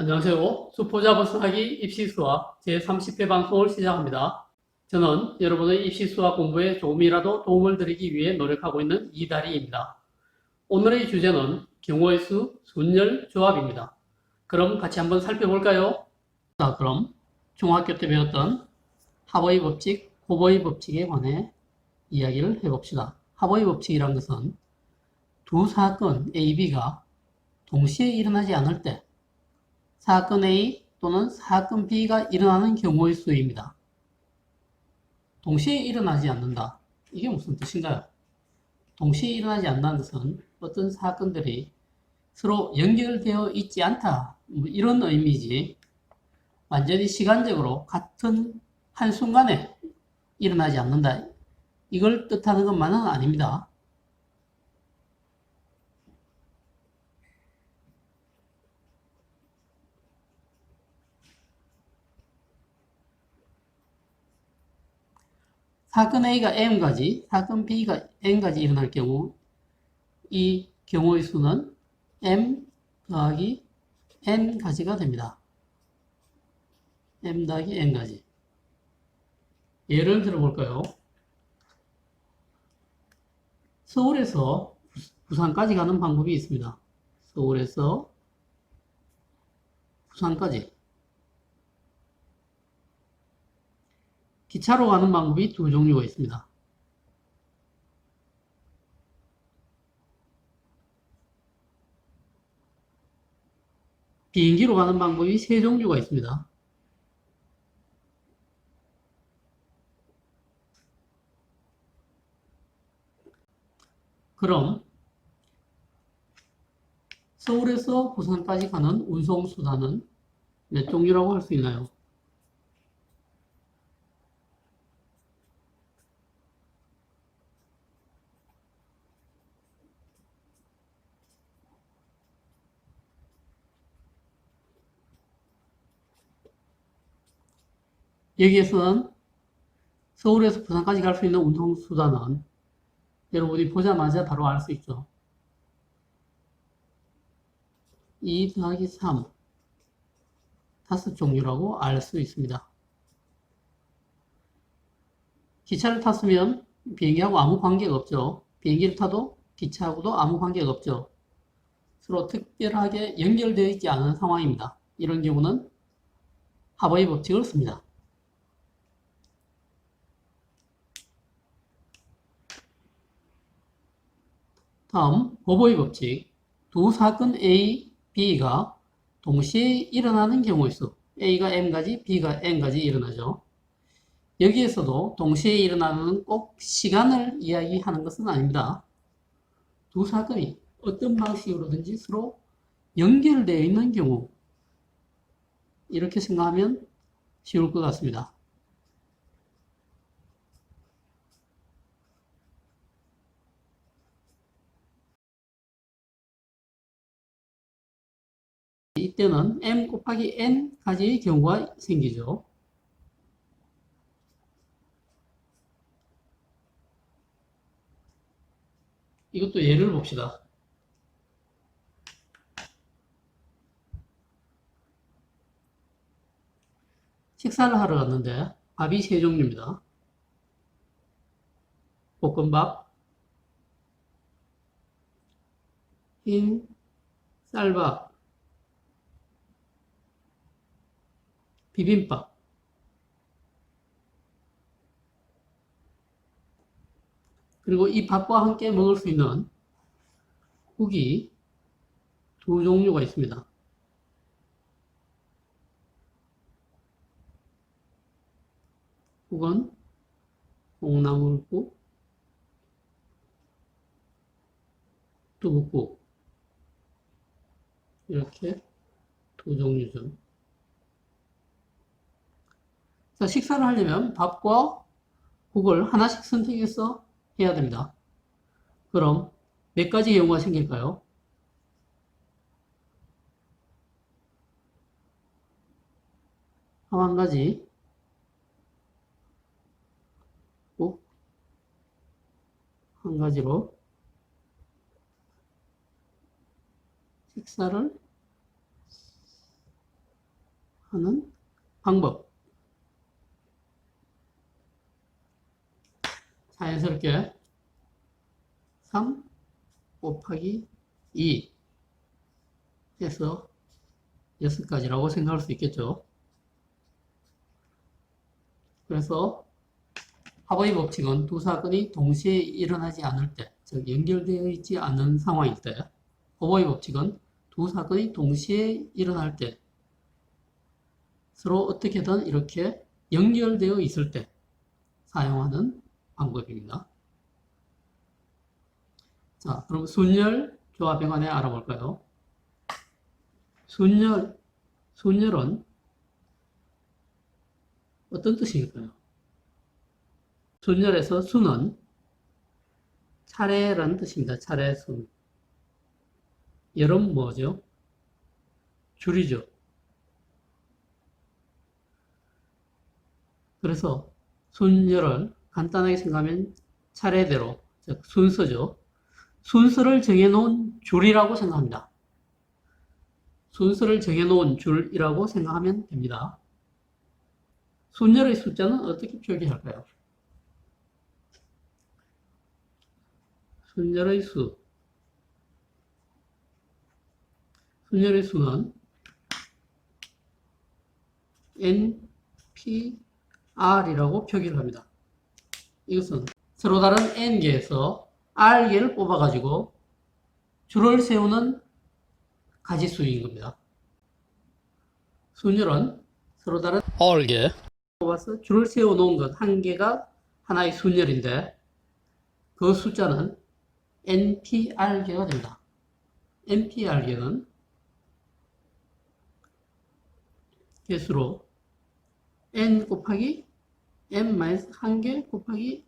안녕하세요. 수포자 버스하기 입시수학 제30회 방송을 시작합니다. 저는 여러분의 입시수학 공부에 조금이라도 도움을 드리기 위해 노력하고 있는 이다리입니다. 오늘의 주제는 경우의 수, 순열, 조합입니다. 그럼 같이 한번 살펴볼까요? 자, 그럼 중학교 때 배웠던 하버의 법칙, 호버의 법칙에 관해 이야기를 해봅시다. 하버의 법칙이란 것은 두 사건 A, B가 동시에 일어나지 않을 때 사건 A 또는 사건 B가 일어나는 경우의 수입니다. 동시에 일어나지 않는다. 이게 무슨 뜻인가요? 동시에 일어나지 않는다는 것은 어떤 사건들이 서로 연결되어 있지 않다. 이런 의미지. 완전히 시간적으로 같은 한순간에 일어나지 않는다. 이걸 뜻하는 것만은 아닙니다. 사건 A가 M까지, 사건 B가 N까지 일어날 경우 이 경우의 수는 M 더하기 N까지가 됩니다. M 더하기 N까지. 예를 들어볼까요? 서울에서 부산까지 가는 방법이 있습니다. 서울에서 부산까지. 기차로 가는 방법이 두 종류가 있습니다. 비행기로 가는 방법이 세 종류가 있습니다. 그럼 서울에서 부산까지 가는 운송수단은 몇 종류라고 할 수 있나요? 여기에서는 서울에서 부산까지 갈 수 있는 운송수단은 여러분이 보자마자 바로 알 수 있죠. 2 더하기 3, 5종류라고 알 수 있습니다. 기차를 탔으면 비행기하고 아무 관계가 없죠. 비행기를 타도 기차하고도 아무 관계가 없죠. 서로 특별하게 연결되어 있지 않은 상황입니다. 이런 경우는 하버의 법칙을 씁니다. 다음 호버의 법칙. 두 사건 A, B가 동시에 일어나는 경우의 수. A가 M까지, B가 N까지 일어나죠. 여기에서도 동시에 일어나는 꼭 시간을 이야기하는 것은 아닙니다. 두 사건이 어떤 방식으로든지 서로 연결되어 있는 경우, 이렇게 생각하면 쉬울 것 같습니다. 이때는 M 곱하기 N까지의 경우가 생기죠. 이것도 예를 봅시다. 식사를 하러 갔는데 밥이 세 종류입니다. 볶음밥, 흰 쌀밥, 비빔밥. 그리고 이 밥과 함께 먹을 수 있는 국이 두 종류가 있습니다. 국은 콩나물국, 두부국, 이렇게 두 종류죠. 자, 식사를 하려면 밥과 국을 하나씩 선택해서 해야 됩니다. 그럼 몇 가지 경우가 생길까요? 한 가지, 국, 한 가지로 식사를 하는 방법. 자연스럽게 3 곱하기 2 해서 6가지라고 생각할 수 있겠죠. 그래서 합의 법칙은 두 사건이 동시에 일어나지 않을 때, 즉 연결되어 있지 않은 상황일 때, 호버의 법칙은 두 사건이 동시에 일어날 때 서로 어떻게든 이렇게 연결되어 있을 때 사용하는 방법입니다. 자, 그럼 순열 조합에 관해 알아볼까요? 순열은 어떤 뜻일까요? 순열에서 수는 차례라는 뜻입니다. 차례 순. 열은 뭐죠? 줄이죠. 그래서 순열을 간단하게 생각하면 차례대로, 즉 순서죠. 순서를 정해놓은 줄이라고 생각합니다. 순서를 정해놓은 줄이라고 생각하면 됩니다. 순열의 숫자는 어떻게 표기할까요? 순열의 수. 순열의 수는 NPR이라고 표기를 합니다. 이것은 서로 다른 N개에서 R개를 뽑아가지고 줄을 세우는 가지수인 겁니다. 순열은 서로 다른 R개 뽑아서 줄을 세워놓은 것 한 개가 하나의 순열인데 그 숫자는 NPR개가 됩니다. NPR개는 개수로 n 곱하기 n-1개 곱하기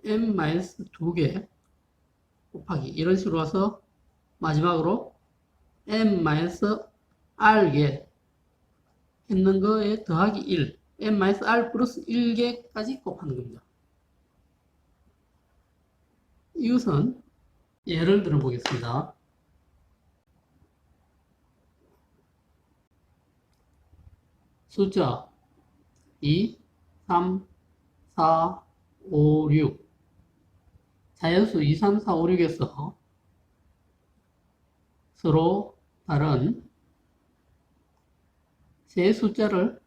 n-2개 곱하기 이런 식으로 와서 마지막으로 n-r개 했는 거에 더하기 1 n-r 플러스 1개까지 곱하는 겁니다. 이것은 예를 들어 보겠습니다. 숫자 2, 3, 4, 5, 6 자연수 2, 3, 4, 5, 6에서 서로 다른 세 숫자를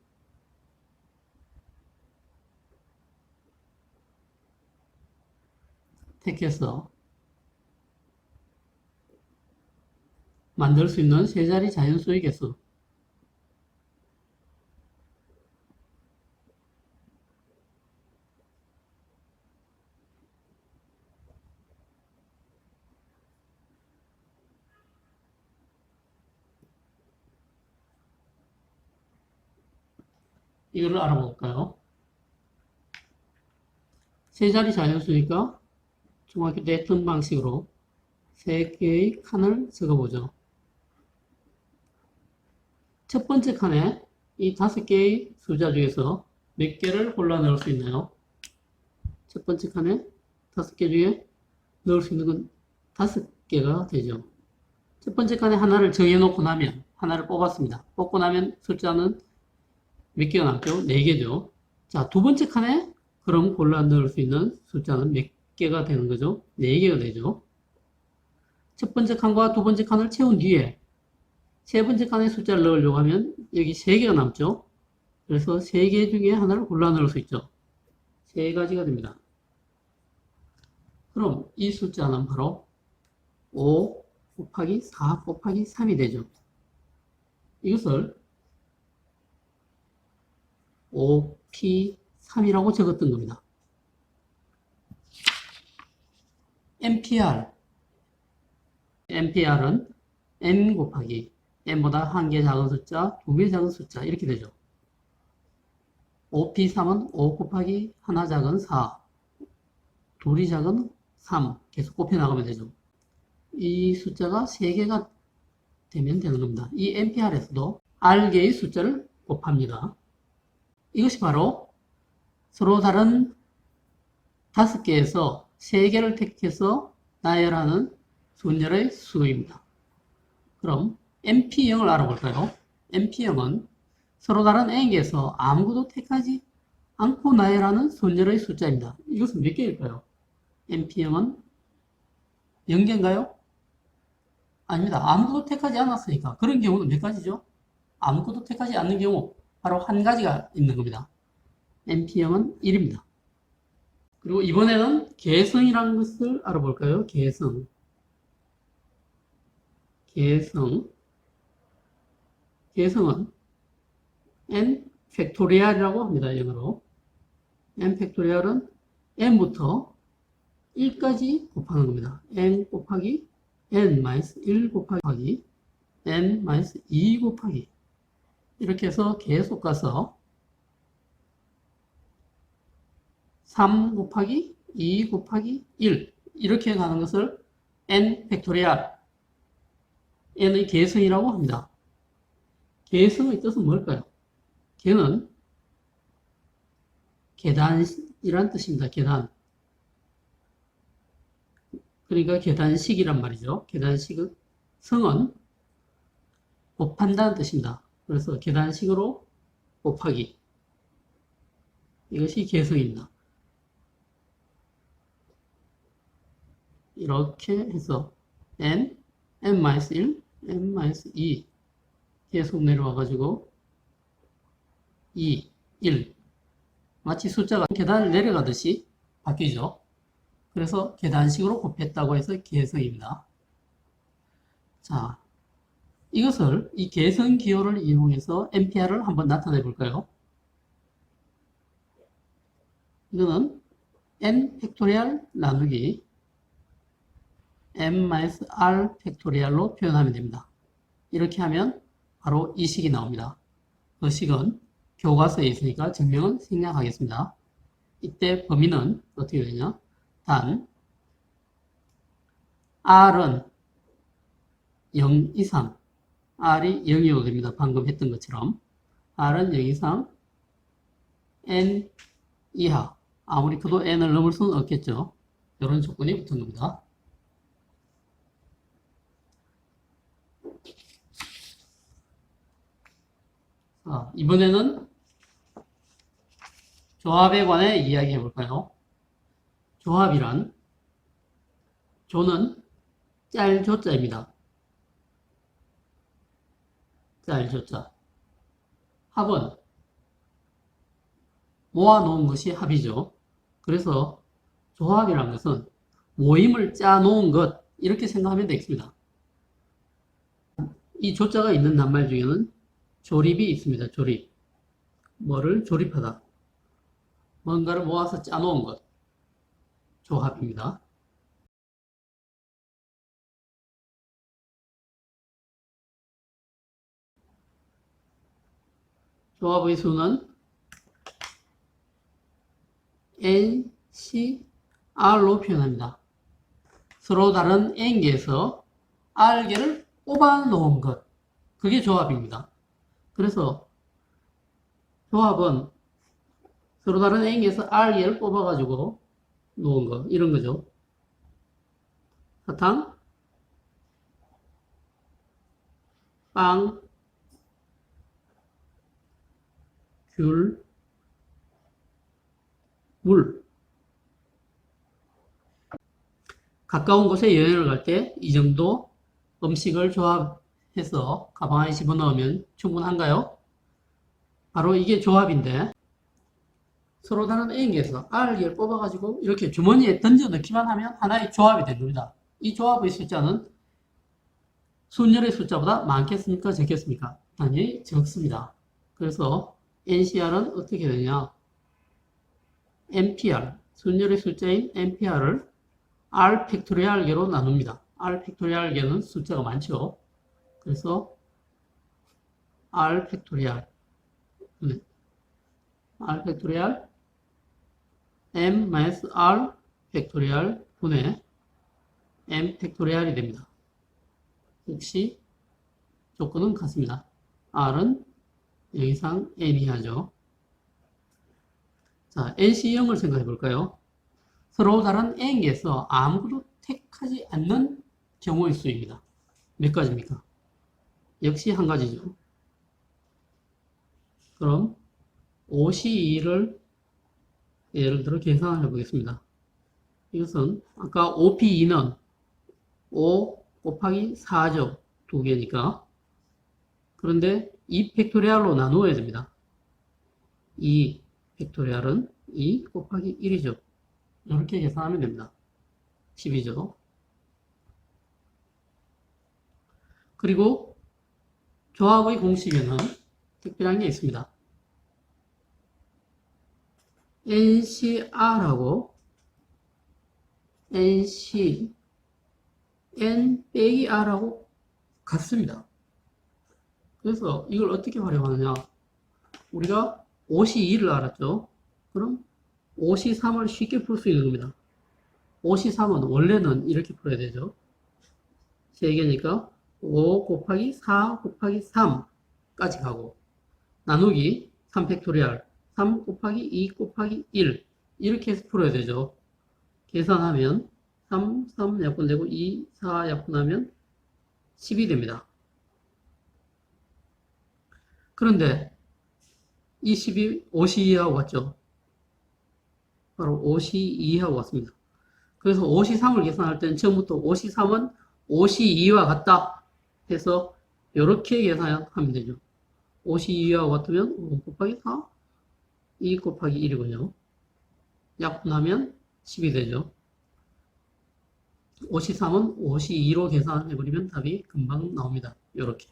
택해서 만들 수 있는 세 자리 자연수의 개수. 이거를 알아볼까요? 세 자리 자연수니까 중학교 때 했던 방식으로 세 개의 칸을 적어보죠. 첫 번째 칸에 이 5개의 숫자 중에서 몇 개를 골라 넣을 수 있나요? 첫 번째 칸에 5개 중에 넣을 수 있는 건 5개가 되죠. 첫 번째 칸에 하나를 정해놓고 나면 하나를 뽑았습니다. 뽑고 나면 숫자는 몇 개가 남죠? 4개죠. 자, 두 번째 칸에 그럼 골라 넣을 수 있는 숫자는 몇 개가 되는 거죠? 4개가 되죠. 첫 번째 칸과 두 번째 칸을 채운 뒤에 세 번째 칸에 숫자를 넣으려고 하면 여기 3개가 남죠. 그래서 3개 중에 하나를 골라 넣을 수 있죠. 3가지가 됩니다. 그럼 이 숫자는 바로 5 곱하기 4 곱하기 3이 되죠. 이것을 OP3이라고 적었던 겁니다. NPR은 n 곱하기 n보다 한 개 작은 숫자, 2배 작은 숫자 이렇게 되죠. OP3은 5 곱하기 하나 작은 4, 둘이 작은 3 계속 곱해 나가면 되죠. 이 숫자가 3개가 되면 되는 겁니다. 이 NPR에서도 R개의 숫자를 곱합니다. 이것이 바로 서로 다른 5개에서 3개를 택해서 나열하는 순열의 수입니다. 그럼 NP0을 알아볼까요? NP0은 서로 다른 n개에서 아무것도 택하지 않고 나열하는 손열의 숫자입니다. 이것은 몇 개일까요? npm은 0개인가요? 아닙니다. 아무것도 택하지 않았으니까. 그런 경우는 몇 가지죠? 아무것도 택하지 않는 경우 바로 한 가지가 있는 겁니다. npm은 1입니다. 그리고 이번에는 개성이라는 것을 알아볼까요? 개성. 개성은 n 팩토리얼이라고 합니다. 영어로. n 팩토리얼은 n부터 1까지 곱하는 겁니다. n 곱하기 n-1 곱하기 n-2 곱하기 이렇게 해서 계속 가서 3 곱하기 2 곱하기 1 이렇게 가는 것을 n 팩토리얼 n의 개성이라고 합니다. 개성의 뜻은 뭘까요? 개는 계단이란 뜻입니다. 계단. 그러니까 계단식이란 말이죠. 계단식은 성은 곱한다는 뜻입니다. 그래서 계단식으로 곱하기. 이것이 개성입니다. 이렇게 해서 n, n-1, n-2 계속 내려와가지고 2, 1 마치 숫자가 계단을 내려가듯이 바뀌죠. 그래서 계단식으로 곱했다고 해서 개성입니다. 자, 이것을 이 개성 기호를 이용해서 npr을 한번 나타내 볼까요? 이거는 n 팩토리얼 나누기 n-r 팩토리얼로 표현하면 됩니다. 이렇게 하면 바로 이 식이 나옵니다. 그 식은 교과서에 있으니까 증명은 생략하겠습니다. 이때 범위는 어떻게 되냐? 단 r은 0 이상 r이 0이어도 됩니다. 방금 했던 것처럼 r은 0 이상 n 이하 아무리 커도 n을 넘을 수는 없겠죠. 이런 조건이 붙은 겁니다. 자, 이번에는 조합에 관해 이야기해 볼까요? 조합이란 조는 짤조자입니다. 짤조자. 합은 모아놓은 것이 합이죠. 그래서 조합이란 것은 모임을 짜놓은 것 이렇게 생각하면 되겠습니다. 이 조자가 있는 낱말 중에는 조립이 있습니다. 조립. 뭐를 조립하다. 뭔가를 모아서 짜놓은 것. 조합입니다. 조합의 수는 n, c, r로 표현합니다. 서로 다른 n개에서 r개를 뽑아 놓은 것. 그게 조합입니다. 그래서 조합은 서로 다른 n개에서 r개를 뽑아가지고 놓은 거. 이런 거죠. 사탕, 빵, 귤, 물. 가까운 곳에 여행을 갈 때 이 정도 음식을 조합해서 가방 안에 집어넣으면 충분한가요? 바로 이게 조합인데 서로 다른 N개에서 R개를 뽑아가지고 이렇게 주머니에 던져 넣기만 하면 하나의 조합이 됩니다. 이 조합의 숫자는 순열의 숫자보다 많겠습니까? 적겠습니까? 당연히 적습니다. 그래서 NCR은 어떻게 되냐? NPR, 순열의 숫자인 NPR을 R 팩토리얼 개로 나눕니다. R 팩토리얼 개는 숫자가 많죠. 그래서 R 팩토리얼 R 팩토리얼 M-R 팩토리얼 분의 M 팩토리얼이 됩니다. 역시 조건은 같습니다. R은 0 이상 n 이하죠. 자, NC0을 생각해 볼까요? 서로 다른 n개에서 아무것도 택하지 않는 경우의 수입니다. 몇 가지입니까? 역시 한 가지죠. 그럼 5C2를 예를 들어 계산을 해보겠습니다. 이것은 아까 5P2는 5 곱하기 4죠. 두 개니까. 그런데 2 팩토리얼로 나누어야 됩니다. 2 팩토리얼은 2 곱하기 1이죠. 이렇게 계산하면 됩니다. 10이죠. 그리고 조합의 공식에는 특별한 게 있습니다. NCR하고 NC, N 빼기 R하고 같습니다. 그래서 이걸 어떻게 활용하느냐. 우리가 5C2를 알았죠. 그럼 5C3을 쉽게 풀 수 있는 겁니다. 5C3은 원래는 이렇게 풀어야 되죠. 3개니까 5 곱하기 4 곱하기 3까지 가고 나누기 3팩토리얼 3 곱하기 2 곱하기 1 이렇게 해서 풀어야 되죠. 계산하면 3, 3 약분되고 2, 4 약분하면 10이 됩니다. 그런데 이 10이 5C2하고 같죠? 바로 5C2하고 같습니다. 그래서 5C3을 계산할 때는 처음부터 5C3은 5C2와 같다 해서 이렇게 계산하면 되죠. 5C2와 같으면 5 곱하기 4, 2 곱하기 1이군요. 약분하면 10이 되죠. 5C3은 5C2로 계산해버리면 답이 금방 나옵니다. 이렇게.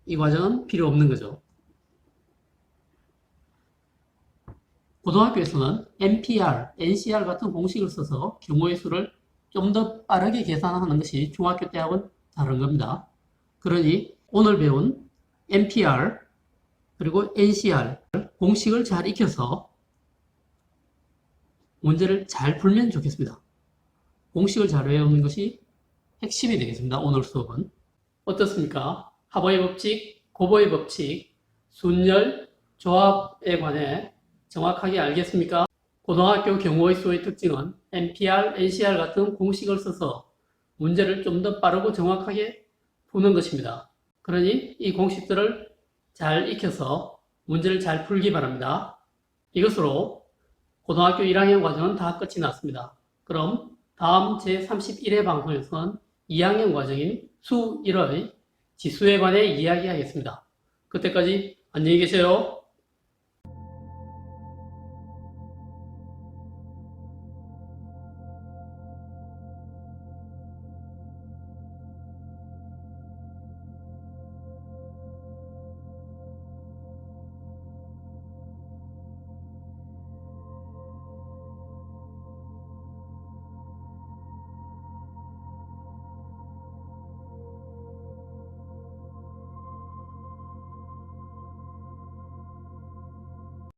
이 과정은 필요 없는 거죠. 고등학교에서는 NPR, NCR 같은 공식을 써서 경우의 수를 좀 더 빠르게 계산하는 것이 중학교 때하고는 다른 겁니다. 그러니 오늘 배운 NPR 그리고 NCR 공식을 잘 익혀서 문제를 잘 풀면 좋겠습니다. 공식을 잘 외우는 것이 핵심이 되겠습니다. 오늘 수업은. 어떻습니까? 하버의 법칙, 고버의 법칙, 순열, 조합에 관해 정확하게 알겠습니까? 고등학교 경우의 수의 특징은 NPR, NCR 같은 공식을 써서 문제를 좀 더 빠르고 정확하게 푸는 것입니다. 그러니 이 공식들을 잘 익혀서 문제를 잘 풀기 바랍니다. 이것으로 고등학교 1학년 과정은 다 끝이 났습니다. 그럼 다음 제31회 방송에서는 2학년 과정인 수 1의 지수에 관해 이야기하겠습니다. 그때까지 안녕히 계세요.